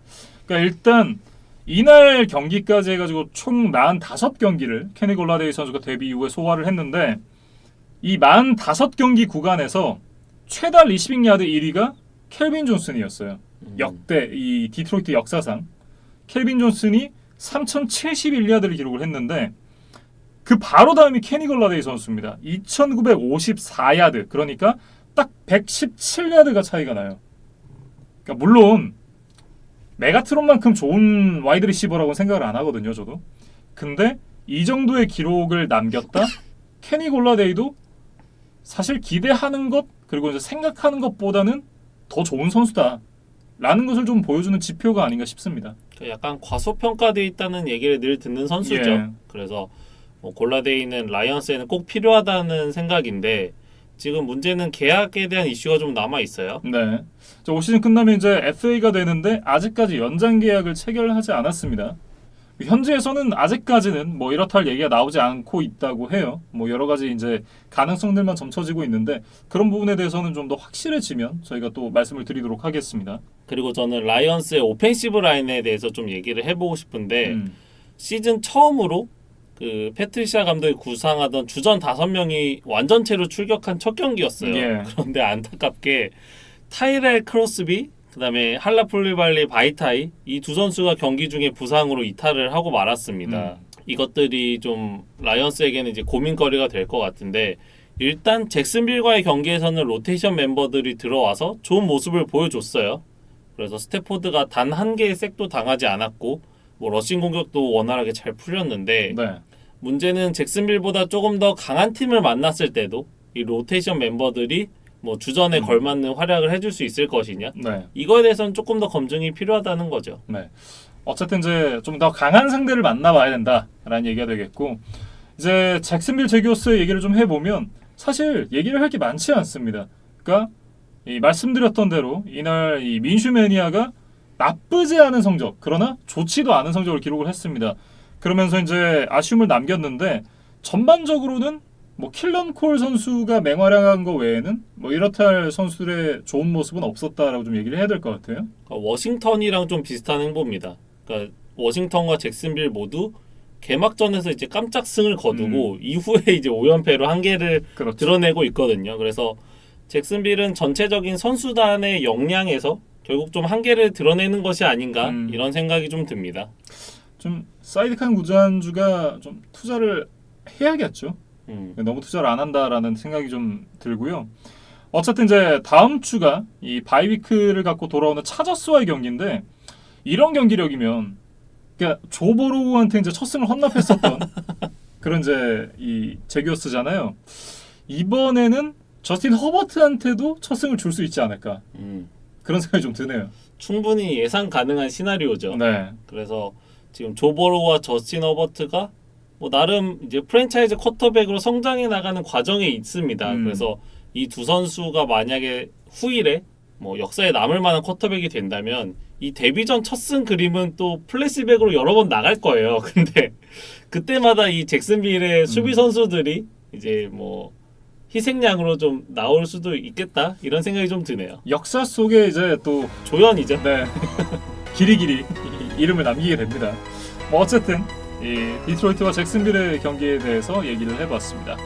S1: 그러니까 일단 이날 경기까지 해가지고 총 45경기를 케니 골라데이 선수가 데뷔 이후에 소화를 했는데 이 45경기 구간에서 최다 리시빙 야드 1위가 켈빈 존슨이었어요. 역대 이 디트로이트 역사상 켈빈 존슨이 3071야드를 기록을 했는데 그 바로 다음이 케니 골라데이 선수입니다. 2954야드. 그러니까 딱 117야드가 차이가 나요. 그러니까 물론 메가트론만큼 좋은 와이드 리시버라고는 생각을 안 하거든요, 저도. 근데 이 정도의 기록을 남겼다 케니 골라데이도 사실 기대하는 것 그리고 이제 생각하는 것보다는 더 좋은 선수다라는 것을 좀 보여주는 지표가 아닌가 싶습니다.
S2: 약간 과소평가되어 있다는 얘기를 늘 듣는 선수죠.
S1: 예.
S2: 그래서 뭐 골라데이는 라이언스에는 꼭 필요하다는 생각인데 지금 문제는 계약에 대한 이슈가 좀 남아 있어요.
S1: 네. 올 시즌 끝나면 이제 FA가 되는데 아직까지 연장 계약을 체결하지 않았습니다. 현지에서는 아직까지는 뭐 이렇다 할 얘기가 나오지 않고 있다고 해요. 뭐 여러 가지 이제 가능성들만 점쳐지고 있는데 그런 부분에 대해서는 좀 더 확실해지면 저희가 또 말씀을 드리도록 하겠습니다.
S2: 그리고 저는 라이언스의 오펜시브 라인에 대해서 좀 얘기를 해보고 싶은데 시즌 처음으로 그 패트리시아 감독이 구상하던 주전 5명이 완전체로 출격한 첫 경기였어요.
S1: 예.
S2: 그런데 안타깝게 타이렐 크로스비 그다음에 할라폴리발리 바이타이 이 두 선수가 경기 중에 부상으로 이탈을 하고 말았습니다. 이것들이 좀 라이언스에게는 이제 고민거리가 될 것 같은데 일단 잭슨빌과의 경기에서는 로테이션 멤버들이 들어와서 좋은 모습을 보여줬어요. 그래서 스태포드가 단 한 개의 색도 당하지 않았고 뭐 러싱 공격도 원활하게 잘 풀렸는데
S1: 네.
S2: 문제는 잭슨빌보다 조금 더 강한 팀을 만났을 때도 이 로테이션 멤버들이 뭐 주전에 걸맞는 활약을 해줄 수 있을 것이냐
S1: 네.
S2: 이거에 대해서는 조금 더 검증이 필요하다는 거죠.
S1: 네. 어쨌든 이제 좀 더 강한 상대를 만나봐야 된다라는 얘기가 되겠고 이제 잭슨빌 제기어스의 얘기를 좀 해보면 사실 얘기를 할 게 많지 않습니다. 그러니까 이 말씀드렸던 대로 이날 이 민슈 매니아가 나쁘지 않은 성적 그러나 좋지도 않은 성적을 기록을 했습니다. 그러면서 이제 아쉬움을 남겼는데 전반적으로는 뭐 킬런 콜 선수가 맹활약한 거 외에는 뭐 이렇다 할 선수들의 좋은 모습은 없었다라고 좀 얘기를 해야 될 것 같아요.
S2: 그러니까 워싱턴이랑 좀 비슷한 행보입니다. 그러니까 워싱턴과 잭슨빌 모두 개막전에서 이제 깜짝 승을 거두고 이후에 이제 5연패로 한계를
S1: 그렇죠.
S2: 드러내고 있거든요. 그래서 잭슨빌은 전체적인 선수단의 역량에서 결국 좀 한계를 드러내는 것이 아닌가 이런 생각이 좀 듭니다.
S1: 좀 사이드칸 구단주가 좀 투자를 해야겠죠. 너무 투자를 안 한다라는 생각이 좀 들고요. 어쨌든 이제 다음 주가 이 바이위크를 갖고 돌아오는 차저스와의 경기인데 이런 경기력이면 그러니까 조 보로우한테 이제 첫 승을 헌납했었던 그런 이제 이 제기어스잖아요. 이번에는 저스틴 허버트한테도 첫 승을 줄 수 있지 않을까 그런 생각이 좀 드네요.
S2: 충분히 예상 가능한 시나리오죠.
S1: 네.
S2: 그래서 지금 조 버로우와 저스틴 허버트가 뭐 나름 이제 프랜차이즈 쿼터백으로 성장해 나가는 과정에 있습니다. 그래서 이 두 선수가 만약에 후일에 뭐 역사에 남을 만한 쿼터백이 된다면 이 데뷔전 첫 승 그림은 또 플래시백으로 여러 번 나갈 거예요. 근데 그때마다 이 잭슨빌의 수비 선수들이 이제 뭐 희생양으로 좀 나올 수도 있겠다 이런 생각이 좀 드네요.
S1: 역사 속에 이제 또
S2: 조연이죠.
S1: 네. 길이길이 이름을 남기게 됩니다. 뭐 어쨌든 이 디트로이트와 잭슨빌의 경기에 대해서 얘기를 해봤습니다.